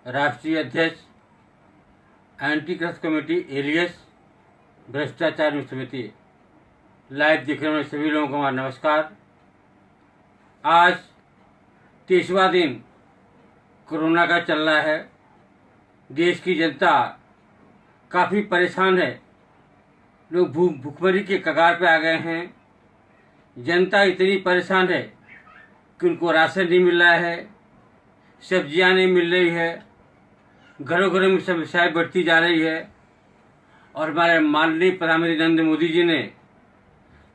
राष्ट्रीय अध्यक्ष anti trust committee alias भ्रष्टाचार समिति लाइव दिख रहे सभी लोगों को हमारा नमस्कार। आज 30वां दिन कोरोना का चल रहा है। देश की जनता काफ़ी परेशान है। लोग भूखमरी के कगार पे आ गए हैं। जनता इतनी परेशान है कि उनको राशन नहीं मिल रहा है, सब्जियां नहीं मिल रही है, घरों घरों में समस्याएं बढ़ती जा रही है। और हमारे माननीय प्रधानमंत्री नरेंद्र मोदी जी ने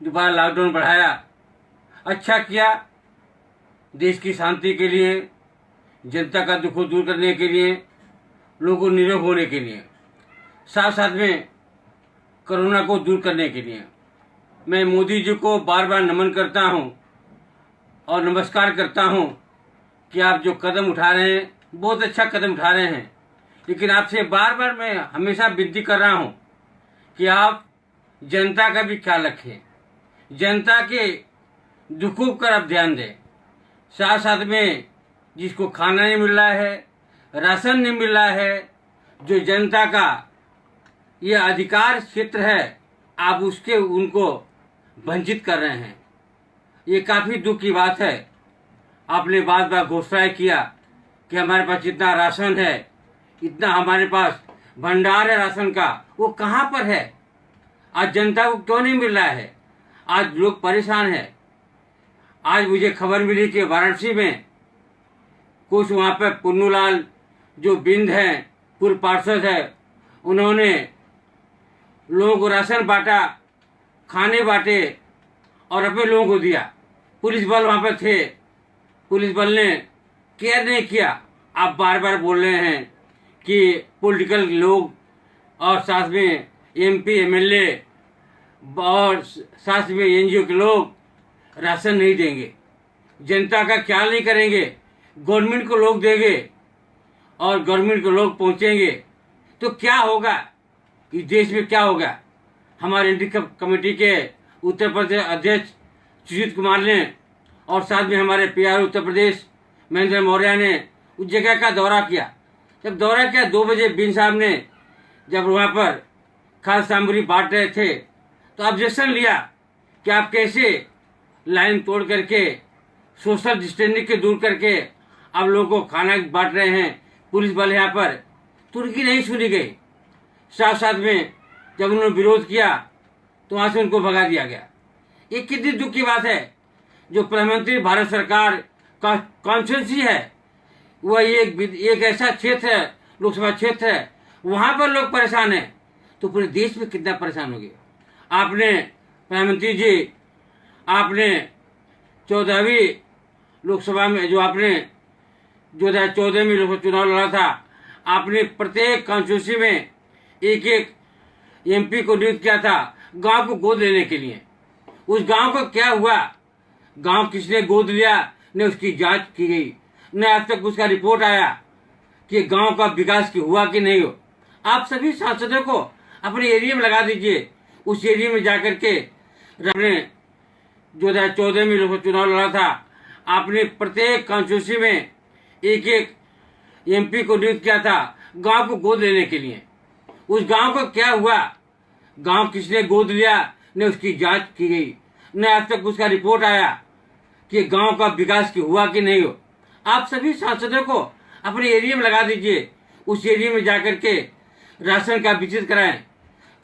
दोबारा लॉकडाउन बढ़ाया। अच्छा किया, देश की शांति के लिए, जनता का दुख दूर करने के लिए, लोगों को निरोग होने के लिए, साथ साथ में कोरोना को दूर करने के लिए। मैं मोदी जी को बार बार नमन करता हूं और नमस्कार करता हूं कि आप जो कदम उठा रहे हैं बहुत अच्छा कदम उठा रहे हैं। लेकिन आपसे बार बार मैं हमेशा विनती कर रहा हूं कि आप जनता का भी ख्याल रखें, जनता के दुखों पर आप ध्यान दें। साथ साथ में जिसको खाना नहीं मिल रहा है, राशन नहीं मिल रहा है, जो जनता का ये अधिकार क्षेत्र है, आप उसके उनको वंचित कर रहे हैं। ये काफ़ी दुख की बात है। आपने बार बार घोषणाएं किया कि हमारे पास जितना राशन है, इतना हमारे पास भंडार है राशन का, वो कहाँ पर है? आज जनता को क्यों नहीं मिल रहा है? आज लोग परेशान हैं। आज मुझे खबर मिली कि वाराणसी में कुछ वहाँ पर पुन्नूलाल जो बिंद हैं, पूर्व पार्षद है, उन्होंने लोगों को राशन बांटा, खाने बांटे और अपने लोगों को दिया। पुलिस बल वहाँ पर थे, पुलिस बल ने केयर नहीं किया। आप बार बार बोल रहे हैं कि पॉलिटिकल लोग और साथ में एमपी एमएलए और साथ में एनजीओ के लोग राशन नहीं देंगे, जनता का ख्याल नहीं करेंगे, गवर्नमेंट को लोग देंगे और गवर्नमेंट को लोग पहुंचेंगे तो क्या होगा? इस देश में क्या होगा? हमारे एंटी कमेटी के उत्तर प्रदेश अध्यक्ष सुजीत कुमार ने और साथ में हमारे पीआर उत्तर प्रदेश महेंद्र मौर्य ने उस जगह का दौरा किया। जब दौरा किया 2 बजे बिन साहब ने जब वहाँ पर खाद्य सामग्री बांट रहे थे तो ऑब्जेक्शन लिया कि आप कैसे लाइन तोड़ करके सोशल डिस्टेंसिंग के दूर करके आप लोगों को खाना बांट रहे हैं। पुलिस बल यहाँ पर तो उनकी नहीं सुनी गई। साथ साथ में जब उन्होंने विरोध किया तो वहाँ से उनको भगा दिया गया। ये कितनी दुख की बात है। जो प्रधानमंत्री भारत सरकार का कॉन्स्टिट्यूंसी है, वह एक ऐसा क्षेत्र है, लोकसभा क्षेत्र है, वहाँ पर लोग परेशान हैं तो पूरे देश में कितना परेशान होंगे। आपने प्रधानमंत्री जी, आपने 14वीं लोकसभा में जो आपने 2014 में लोकसभा चुनाव लड़ा था, आपने प्रत्येक कॉन्स्टिट्यूंसी में एक एक एमपी को नियुक्त किया था गांव को गोद लेने के लिए। उस गांव को क्या हुआ? गांव किसने गोद लिया, न उसकी जांच की गई, न आज तक उसका रिपोर्ट आया कि गांव का विकास की हुआ कि नहीं हो। आप सभी सांसदों को अपने एरिया में लगा दीजिए। उस एरिया में जाकर के आपने 2014 में लोकसभा चुनाव लड़ा था, आपने प्रत्येक कॉन्स्टिट्यूंसी में एक एक एमपी को नियुक्त किया था गांव को गोद लेने के लिए। उस गांव को क्या हुआ? गांव किसने गोद लिया, न उसकी जांच की गई, न आज तक उसका रिपोर्ट आया कि गांव का विकास की हुआ कि नहीं हो। आप सभी सांसदों को अपने एरिया में लगा दीजिए। उस एरिया में जाकर के राशन का वितरित कराएं,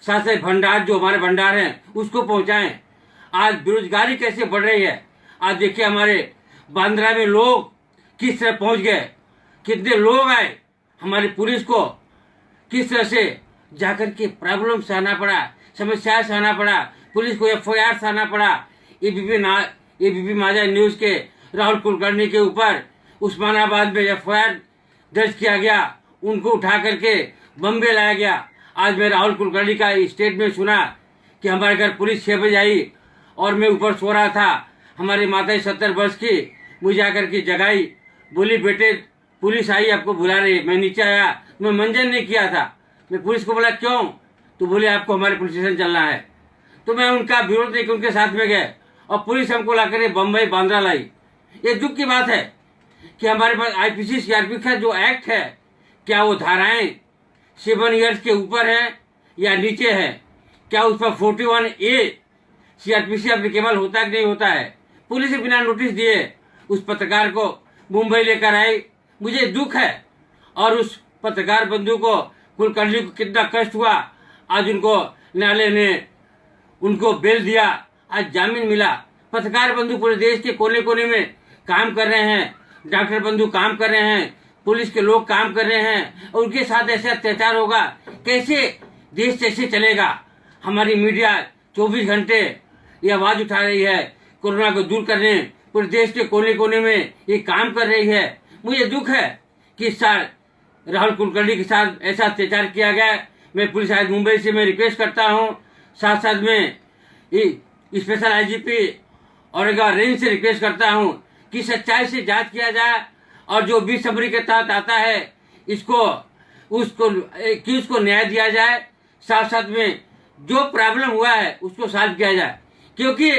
साथ ही भंडार जो हमारे भंडार हैं उसको पहुंचाएं। आज बेरोजगारी कैसे बढ़ रही है। आज देखिए हमारे बांद्रा में लोग किस तरह पहुंच गए, कितने लोग आए। हमारी पुलिस को किस तरह से जाकर के प्रॉब्लम सहना पड़ा, समस्याएं सहना पड़ा, पुलिस को एफआईआर सहना पड़ा। एबीपी माझा न्यूज के राहुल कुलकर्णी के ऊपर उस्मानाबाद में एफआईआर दर्ज किया गया, उनको उठा करके बम्बे लाया गया। आज मैं राहुल कुलकर्णी का स्टेटमेंट सुना कि हमारे घर पुलिस 6 बजे आई और मैं ऊपर सो रहा था। हमारी माता 70 वर्ष की मुझे आकर के जगाई, बोली बेटे पुलिस आई आपको बुला रही। मैं नीचे आया, मैं मंजन नहीं किया था। मैं पुलिस को बोला क्यों? तो बोले आपको हमारे पुलिस स्टेशन चलना है। तो मैं उनका विरोध नहीं, उनके साथ में गए और पुलिस हमको लाकर बम्बई बांद्रा लाई। ये दुख की बात है कि हमारे पास आईपीसी सीआरपी का जो एक्ट है क्या वो धाराएं 7 ईयर्स के ऊपर है या नीचे है? क्या उस पर 41A CRPC एप्लीकेबल होता है कि नहीं होता है? पुलिस बिना नोटिस दिए उस पत्रकार को मुंबई लेकर आई। मुझे दुख है, और उस पत्रकार बंधु को, कुलकर्णी को कितना कष्ट हुआ। आज उनको न्यायालय ने उनको बेल दिया, आज जामीन मिला। पत्रकार बंधु पूरे देश के कोने कोने में काम कर रहे हैं, डॉक्टर बंधु काम कर रहे हैं, पुलिस के लोग काम कर रहे हैं, और उनके साथ ऐसा अत्याचार होगा, कैसे देश कैसे चलेगा? हमारी मीडिया 24 घंटे ये आवाज उठा रही है, कोरोना को दूर करने पूरे देश के कोने कोने में ये काम कर रही है। मुझे दुख है कि इस साल राहुल कुलकर्णी के साथ ऐसा अत्याचार किया गया। मैं पुलिस आयुक्त मुंबई से मैं रिक्वेस्ट करता हूँ, साथ साथ में स्पेशल IGP औरंगाबाद रेंज से रिक्वेस्ट करता हूँ कि सच्चाई से जांच किया जाए, और जो 20 फरवरी के तहत आता है उसको न्याय दिया जाए। साथ साथ में जो प्रॉब्लम हुआ है उसको सॉल्व किया जाए, क्योंकि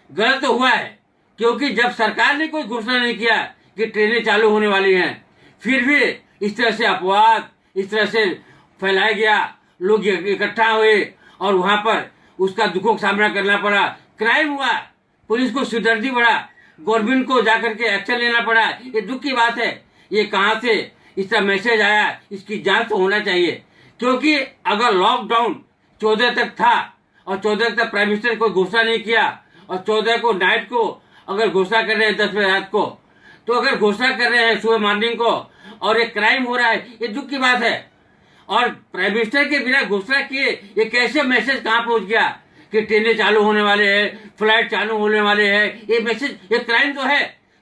गलत तो हुआ है। क्योंकि जब सरकार ने कोई घोषणा नहीं किया कि ट्रेनें चालू होने वाली हैं, फिर भी इस तरह से अपवाद इस तरह से फैलाया गया, लोग इकट्ठा हुए और वहां पर उसका दुखों का सामना करना पड़ा, क्राइम हुआ, पुलिस को सिरदर्दी बढ़ा, गवर्नमेंट को जाकर के एक्शन लेना पड़ा। ये दुख की बात है। ये कहां से इस तरह मैसेज आया, इसकी जांच तो होना चाहिए। क्योंकि अगर लॉकडाउन 14 तक था और 14 तक प्राइम मिनिस्टर कोई घोषणा नहीं किया, और 14 को नाइट को अगर घोषणा कर रहे हैं 10 बजे रात को, तो अगर घोषणा कर रहे हैं सुबह मॉर्निंग को और एक क्राइम हो रहा है, ये दुख की बात है। और प्राइम मिनिस्टर के बिना घोषणा किए ये कैसे मैसेज कहां पहुंच गया कि ट्रेनें चालू होने वाले हैं, फ्लाइट चालू होने वाले हैं? ये मैसेज, ये क्राइम तो है,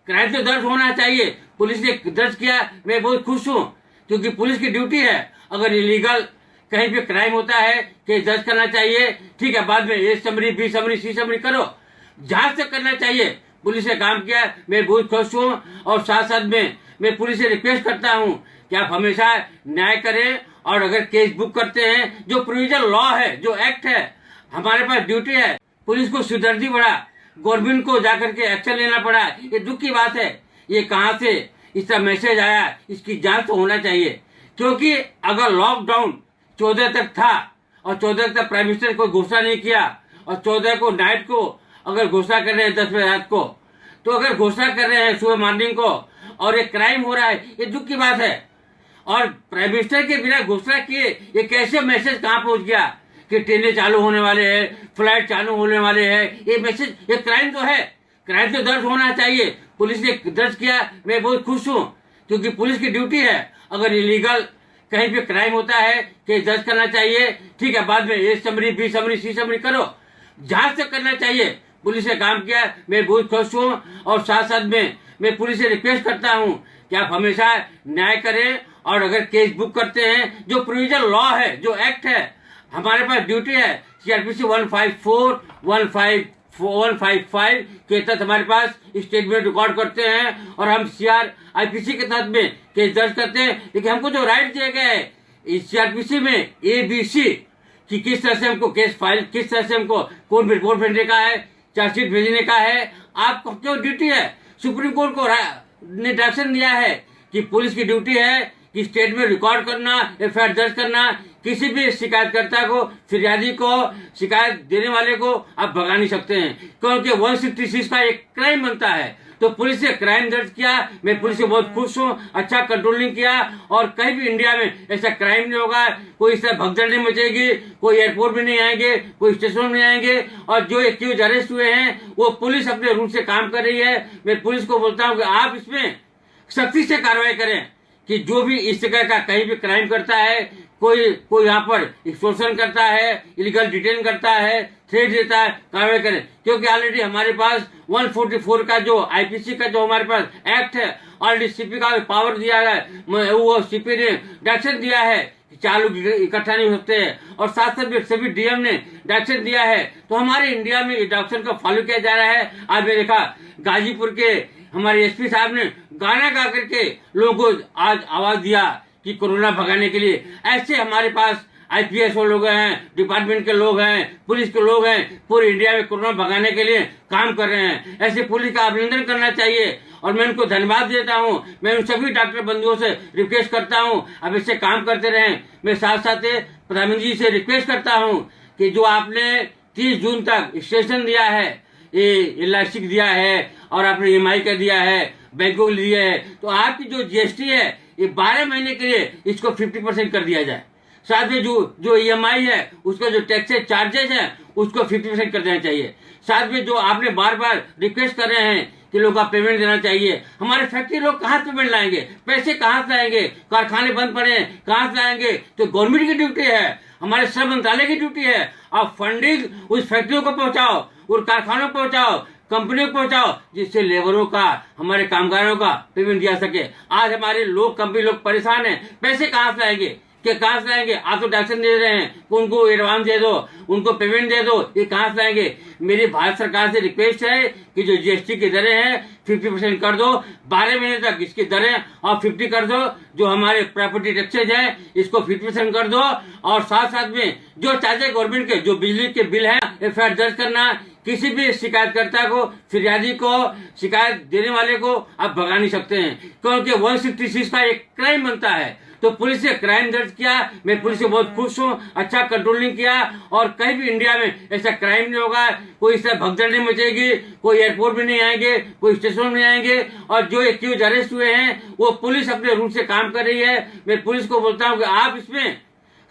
क्राइम तो दर्ज होना चाहिए। पुलिस ने दर्ज किया, मैं बहुत खुश हूं, क्योंकि पुलिस की ड्यूटी है। अगर इलीगल कहीं पे क्राइम होता है केस दर्ज करना चाहिए, ठीक है, बाद में A summary, B summary, C summary करो, जांच तक करना चाहिए। पुलिस ने काम किया, मैं बहुत खुश हूँ। और साथ साथ में मैं पुलिस से रिक्वेस्ट करता हूँ कि आप हमेशा न्याय करें, और अगर केस बुक करते हैं, जो प्रोविजन लॉ है, जो एक्ट है, हमारे पास ड्यूटी है। पुलिस को सिरदर्दी बढ़ा, गवर्नमेंट को जाकर के एक्शन लेना पड़ा, ये दुख की बात है। ये कहां से इस तरह मैसेज आया, इसकी जांच तो होना चाहिए। क्योंकि अगर लॉकडाउन 14 तक था और 14 तक प्राइम मिनिस्टर कोई घोषणा नहीं किया, और 14 को नाइट को अगर घोषणा कर रहे हैं 10 बजे रात को, तो अगर घोषणा कर रहे हैं सुबह मॉर्निंग को और एक क्राइम हो रहा है, ये दुख की बात है। और प्राइम मिनिस्टर के बिना घोषणा किए ये कैसे मैसेज कहां पहुंच गया कि ट्रेनें चालू होने वाले हैं, फ्लाइट चालू होने वाले हैं? ये मैसेज, ये क्राइम तो है, क्राइम तो दर्ज होना चाहिए। पुलिस ने दर्ज किया, मैं बहुत खुश हूँ, क्योंकि पुलिस की ड्यूटी है। अगर इलीगल कहीं पे क्राइम होता है केस दर्ज करना चाहिए, ठीक है, बाद में A summary, B summary, C summary करो, जांच तक करना चाहिए। पुलिस ने काम किया, मैं बहुत खुश हूँ। और साथ साथ में मैं पुलिस से रिक्वेस्ट करता हूँ कि आप हमेशा न्याय करें, और अगर केस बुक करते हैं, जो प्रोविजन लॉ है, जो एक्ट है, हमारे पास ड्यूटी है। CRPC 154, 155 के तहत हमारे पास स्टेटमेंट रिकॉर्ड करते हैं, और हम CRIPC के तहत में केस दर्ज करते हैं। लेकिन हमको जो राइट दिए गए हैं इस CRPC में ABC कि किस तरह से हमको केस फाइल, किस तरह से हमको कौन रिपोर्ट भेजने का है, चार्जशीट भेजने का है, आपको क्यों ड्यूटी है। सुप्रीम कोर्ट को ने डायरेक्शन दिया है कि पुलिस की ड्यूटी है कि स्टेटमेंट रिकॉर्ड करना, FIR दर्ज करना। किसी भी शिकायतकर्ता को, फिरियादी को, शिकायत देने वाले को आप भगा नहीं सकते हैं, क्योंकि 166 का एक क्राइम बनता है। तो पुलिस ने क्राइम दर्ज किया, मैं पुलिस से बहुत खुश हूँ, अच्छा कंट्रोलिंग किया, और कहीं भी इंडिया में ऐसा क्राइम नहीं होगा, कोई इस तरह भगदड़ नहीं मचेगी, कोई एयरपोर्ट में नहीं आएंगे, कोई स्टेशन में नहीं आएंगे। और जो एक्यूज अरेस्ट हुए हैं वो पुलिस अपने रूल से काम कर रही है। मैं पुलिस को बोलता हूँ कि आप इसमें सख्ती से कार्रवाई करें, कि जो भी इस तरह का कहीं भी क्राइम करता है, कोई यहाँ पर एक्सटॉर्शन करता है, इलीगल डिटेन करता है, थ्रेट देता है, कार्रवाई करें। क्योंकि ऑलरेडी हमारे पास 144 का जो IPC का जो हमारे पास एक्ट है, ऑलरेडी CP का पावर दिया है, वो CP ने डायरेक्शन दिया है कि 4 लोग इकट्ठा नहीं होते हैं, और साथ साथ में सभी DM ने डायरेक्शन दिया है। तो हमारे इंडिया में डायरेक्शन का फॉलो किया जा रहा है। आज मैंने देखा गाजीपुर के हमारे SP साहब ने गाना गा करके लोगों को आज आवाज दिया कि कोरोना भगाने के लिए। ऐसे हमारे पास IPS वो लोग हैं, डिपार्टमेंट के लोग हैं, पुलिस के लोग हैं, पूरे इंडिया में कोरोना भगाने के लिए काम कर रहे हैं। ऐसे पुलिस का अभिनंदन करना चाहिए और मैं उनको धन्यवाद देता हूँ। मैं उन सभी डॉक्टर बंधुओं से रिक्वेस्ट करता हूँ अब इससे काम करते रहें। मैं साथ साथ प्रधानमंत्री जी से रिक्वेस्ट करता हूँ कि जो आपने 30 जून तक एक्सटेंशन दिया है, ये इलास्टिक दिया है और आपने EMI का दिया है, बैंकों को दिया है, तो आपकी जो GST है ये 12 महीने के लिए इसको 50% कर दिया जाए। साथ में जो EMI है उसका जो टैक्सेस चार्जेस है उसको 50% कर देना चाहिए। साथ में जो आपने बार बार रिक्वेस्ट कर रहे हैं कि लोग का पेमेंट देना चाहिए, हमारे फैक्ट्री लोग कहाँ पेमेंट लाएंगे, पैसे कहाँ से लाएंगे, कारखाने बंद पड़े हैं कहाँ से लाएंगे। तो गवर्नमेंट की ड्यूटी है, हमारे श्रम मंत्रालय की ड्यूटी है, आप फंडिंग उस फैक्ट्रियों को पहुंचाओ और कारखानों को पहुंचाओ, कंपनियों को पहुंचाओ, जिससे लेबरों का, हमारे कामगारों का पेमेंट दिया सके। आज हमारे लोग, कंपनी लोग परेशान हैं, पैसे कहाँ से आएंगे, कि कहाँ से आएंगे। आप तो डायरेक्शन दे रहे हैं, उनको एडवांस दे दो, उनको पेमेंट दे दो, ये कहाँ से आएंगे। मेरी भारत सरकार से रिक्वेस्ट है कि जो GST की दरें हैं 50% कर दो, 12 महीने तक इसकी दरें और 50 कर दो। जो हमारे प्रॉपर्टी टैक्सेज है इसको 50% कर दो और साथ साथ में जो चार्जेस गवर्नमेंट के, जो बिजली के बिल है, FIR दर्ज करना। किसी भी शिकायतकर्ता को, फिरियादी को, शिकायत देने वाले को आप भगा नहीं सकते हैं, क्योंकि 166 का एक क्राइम बनता है। तो पुलिस ने क्राइम दर्ज किया, मैं पुलिस से बहुत खुश हूँ, अच्छा कंट्रोलिंग किया और कहीं भी इंडिया में ऐसा क्राइम नहीं होगा, कोई इस तरह भगदड़ नहीं मचेगी, कोई एयरपोर्ट में नहीं आएंगे, कोई स्टेशन में नहीं आएंगे। और जो एक्यूज अरेस्ट हुए हैं वो पुलिस अपने रूट से काम कर रही है। मैं पुलिस को बोलता हूँ कि आप इसमें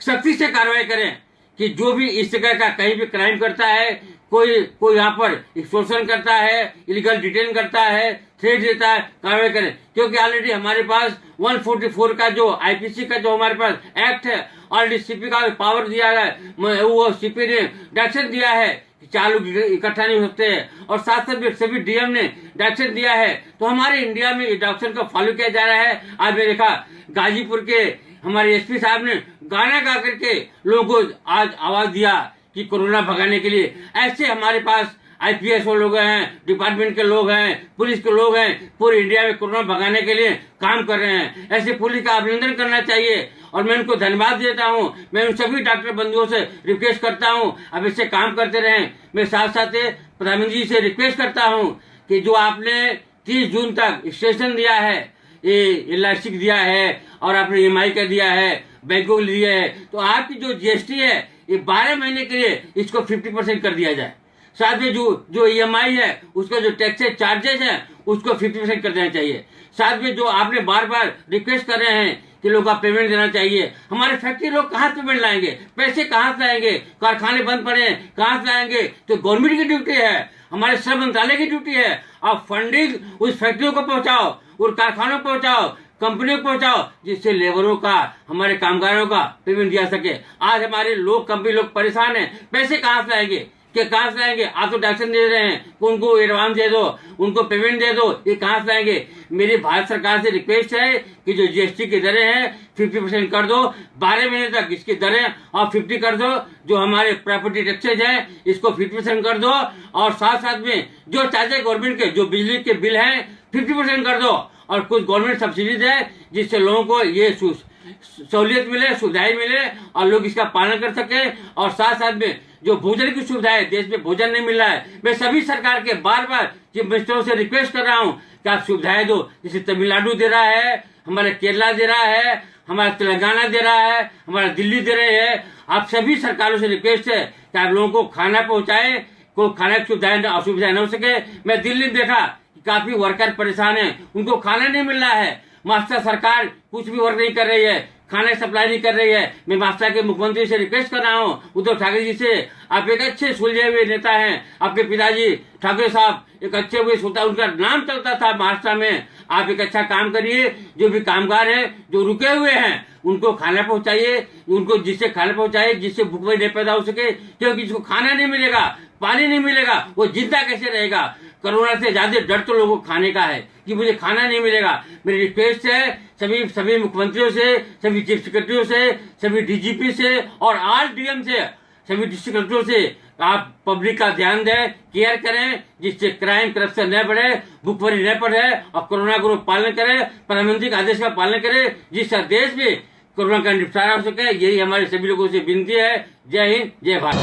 सख्ती से कार्रवाई करें कि जो भी इस तरह का कहीं भी क्राइम करता है, कोई यहाँ पर एक्सटॉर्शन करता है, इलीगल डिटेन करता है, थ्रेट देता है, कार्रवाई करें। क्योंकि ऑलरेडी हमारे पास 144 का जो IPC का जो हमारे पास एक्ट है, ऑलरेडी CP का पावर दिया है, वो CP ने डायरेक्शन दिया है कि 4 लोग इकट्ठा नहीं होते हैं और साथ साथ में सभी DM ने डायरेक्शन दिया है। तो हमारे इंडिया में डायरेक्शन को फॉलो किया जा रहा है। आज मैं देखा गाजीपुर के हमारे SP साहब ने गाना गा करके लोगों को आज आवाज दिया कि कोरोना भगाने के लिए। ऐसे हमारे पास IPS वो लोग हैं, डिपार्टमेंट के लोग हैं, पुलिस के लोग हैं, पूरे इंडिया में कोरोना भगाने के लिए काम कर रहे हैं। ऐसे पुलिस का अभिनंदन करना चाहिए और मैं उनको धन्यवाद देता हूँ। मैं उन सभी डॉक्टर बंधुओं से रिक्वेस्ट करता हूँ अब इससे काम करते रहें। मैं साथ साथ प्रधानमंत्री जी से रिक्वेस्ट करता हूँ कि जो आपने 30 जून तक एक्सटेंशन दिया है, ये इलास्टिक दिया है और आपने EMI का दिया है, बैंकों को दिया है, तो आपकी जो GST है ये 12 महीने के लिए इसको 50% कर दिया जाए। साथ में जो EMI है उसका जो टैक्सेस चार्जेस है उसको 50% कर देना चाहिए। साथ में जो आपने बार बार रिक्वेस्ट कर रहे हैं कि लोग का पेमेंट देना चाहिए, हमारे फैक्ट्री लोग कहाँ पेमेंट लाएंगे, पैसे कहाँ से आएंगे, कारखाने बंद पड़े हैं कहाँ से आएंगे। तो गवर्नमेंट की ड्यूटी है, हमारे श्रम मंत्रालय की ड्यूटी है, आप फंडिंग उस फैक्ट्रियों को पहुंचाओ और कारखानों को पहुंचाओ, कंपनियों को पहुंचाओ, जिससे लेबरों का, हमारे कामगारों का पेमेंट दिया सके। आज हमारे लोग, कंपनी लोग परेशान हैं, पैसे कहाँ से आएंगे, कि कहाँ से आएंगे। आप तो डायरेक्शन दे रहे हैं, उनको एडवांस दे दो, उनको पेमेंट दे दो, ये कहाँ से आएंगे। मेरी भारत सरकार से रिक्वेस्ट है कि जो GST की दरें हैं 50% कर दो, 12 महीने तक इसकी दरें और 50 कर दो। जो हमारे प्रॉपर्टी टैक्सेज है इसको 50% कर दो और साथ साथ में जो चार्जेस गवर्नमेंट के, जो बिजली के बिल है 50% कर दो और कुछ गवर्नमेंट सब्सिडीज है जिससे लोगों को ये सहूलियत मिले, सुविधाएं मिले और लोग इसका पालन कर सके। और साथ साथ में जो भोजन की सुविधा है, देश में भोजन नहीं मिल रहा है, मैं सभी सरकार के बार बार चीफ मिनिस्टरों से रिक्वेस्ट कर रहा हूँ कि आप सुविधाएं दो। जैसे तमिलनाडु दे रहा है, हमारा केरला दे रहा है, हमारा तेलंगाना दे रहा है, हमारा दिल्ली दे रहे हैं। आप सभी सरकारों से रिक्वेस्ट है कि आप लोगों को खाना पहुंचाए, कोई खाने की सुविधाएं असुविधाएं न हो सके। मैं दिल्ली में देखा काफी वर्कर परेशान है, उनको खाना नहीं मिल रहा है। महाराष्ट्र सरकार कुछ भी वर्क नहीं कर रही है, खाना सप्लाई नहीं कर रही है। मैं महाराष्ट्र के मुख्यमंत्री से रिक्वेस्ट कर रहा हूँ, उद्धव ठाकरे जी से, आप एक अच्छे सुलझे हुए नेता हैं, आपके पिताजी ठाकरे साहब एक अच्छे हुए सोता, उनका नाम चलता था महाराष्ट्र में। आप एक अच्छा काम करिए, जो भी कामगार है जो रुके हुए हैं उनको खाना पहुंचाइए, उनको जिससे खाना पहुंचाइए जिससे भूखमरी नहीं पैदा हो सके। क्योंकि जिसको खाना नहीं मिलेगा, पानी नहीं मिलेगा, वो जिंदा कैसे रहेगा। कोरोना से ज्यादा डर तो लोगों को खाने का है कि मुझे खाना नहीं मिलेगा। मेरी रिक्वेस्ट है सभी मुख्यमंत्रियों से, सभी चीफ सेक्रेटरियों से, सभी DGP से और आल DM से, सभी डिस्ट्रिक्ट कलेक्टरों से, आप पब्लिक का ध्यान दें, केयर करें, जिससे क्राइम करप्शन न बढ़े, भूखमरी न बढ़े और कोरोना को पालन करें, प्रधानमंत्री के आदेश का पालन करें, जिससे देश में कोरोना का निपटारा हो सके, यही हमारे सभी लोगों से विनती है। जय हिंद, जय भारत।